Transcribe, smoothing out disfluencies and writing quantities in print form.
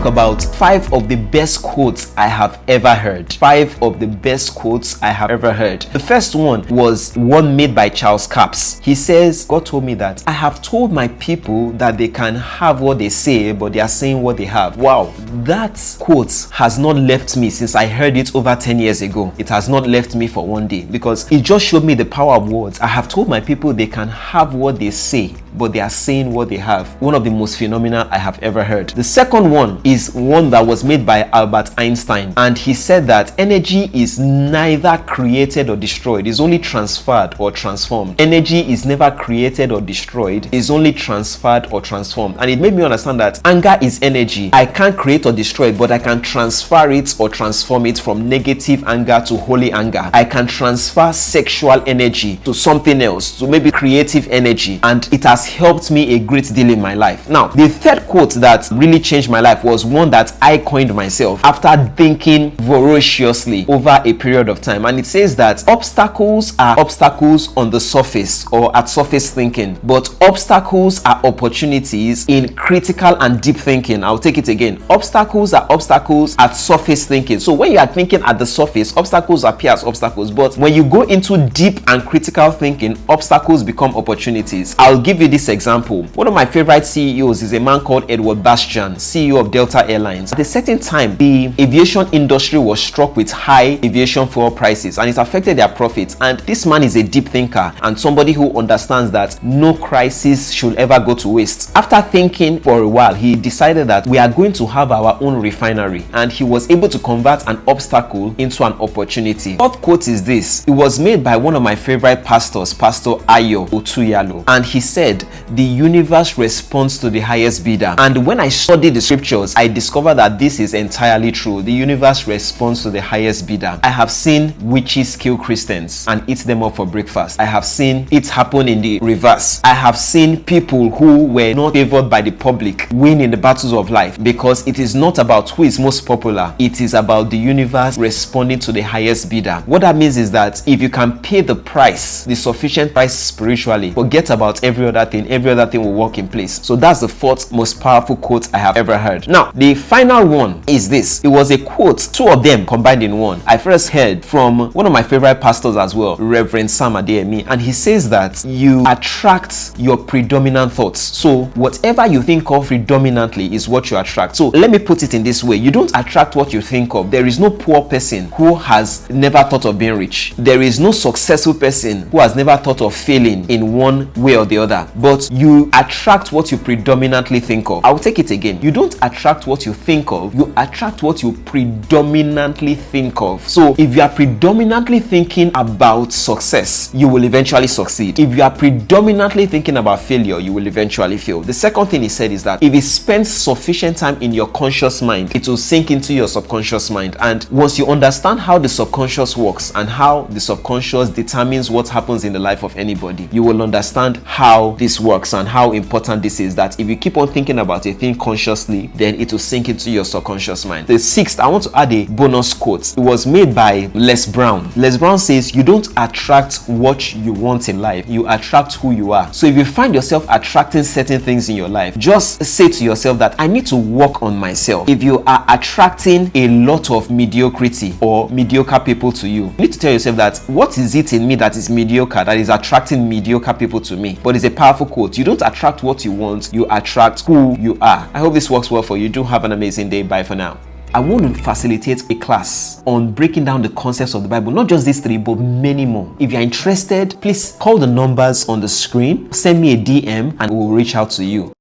talk about 5 of the best quotes I have ever heard. 5 of the best quotes I have ever heard. The first one was one made by Charles Capps. He says, God told me that I have told my people that they can have what they say, but they are saying what they have. Wow, that quote has not left me since I heard it over 10 years ago. It has not left me for one day, because it just showed me the power of words. I have told my people they can have what they say, but they are saying what they have. One of the most phenomenal I have ever heard. The second one is one that was made by Albert Einstein, and he said that energy is neither created or destroyed, it's only transferred or transformed. Energy is never created or destroyed, it's only transferred or transformed. And it made me understand that anger is energy. I can't create or destroy it, but I can transfer it or transform it from negative anger to holy anger. I can transfer sexual energy to something else, to maybe creative energy, and it has helped me a great deal in my life. Now, the third quote that really changed my life was one that I coined myself after thinking voraciously over a period of time, and it says that obstacles are obstacles on the surface or at surface thinking, but obstacles are opportunities in critical and deep thinking. I'll take it again. Obstacles are obstacles at surface thinking. So when you are thinking at the surface, obstacles appear as obstacles, but when you go into deep and critical thinking, obstacles become opportunities. I'll give you this example. One of my favorite CEOs is a man called Edward Bastian, CEO of Delta Airlines. At a certain time, the aviation industry was struck with high aviation fuel prices, and it affected their profits. And this man is a deep thinker and somebody who understands that no crisis should ever go to waste. After thinking for a while, he decided that we are going to have our own refinery, and he was able to convert an obstacle into an opportunity. Fourth quote is this. It was made by one of my favorite pastors, Pastor Ayo Otuyalo, and he said, the universe responds to the highest bidder. And when I studied the scriptures, I discovered that this is entirely true. The universe responds to the highest bidder. I have seen witches kill Christians and eat them up for breakfast. I have seen it happen in the reverse. I have seen people who were not favored by the public win in the battles of life, because it is not about who is most popular. It is about the universe responding to the highest bidder. What that means is that if you can pay the price, the sufficient price spiritually, forget about every other thing. Every other thing will work in place. So that's the fourth most powerful quote I have ever heard. Now, the final one is this. It was a quote, 2 of them combined in one. I first heard from one of my favorite pastors as well, Reverend Sam Adeyemi, and he says that you attract your predominant thoughts. So whatever you think of predominantly is what you attract. So let me put it in this way. You don't attract what you think of. There is no poor person who has never thought of being rich. There is no successful person who has never thought of failing in one way or the other. But you attract what you predominantly think of. I'll take it again. You don't attract what you think of, you attract what you predominantly think of. So if you are predominantly thinking about success, you will eventually succeed. If you are predominantly thinking about failure, you will eventually fail. The second thing he said is that if it spends sufficient time in your conscious mind, it will sink into your subconscious mind. And once you understand how the subconscious works and how the subconscious determines what happens in the life of anybody, you will understand how this works and how important this is, that if you keep on thinking about a thing consciously, then it will sink into your subconscious mind. The sixth, I want to add a bonus quote. It was made by Les Brown. Les Brown says, you don't attract what you want in life, you attract who you are. So if you find yourself attracting certain things in your life, just say to yourself that I need to work on myself. If you are attracting a lot of mediocrity or mediocre people to you, you need to tell yourself that what is it in me that is mediocre, that is attracting mediocre people to me? But it's a powerful quote. You don't attract what you want, you attract who you are. I hope this works well for you. Do have an amazing day. Bye for now. I want to facilitate a class on breaking down the concepts of the Bible, not just these 3, but many more. If you're interested, please call the numbers on the screen, send me a DM, and we'll reach out to you.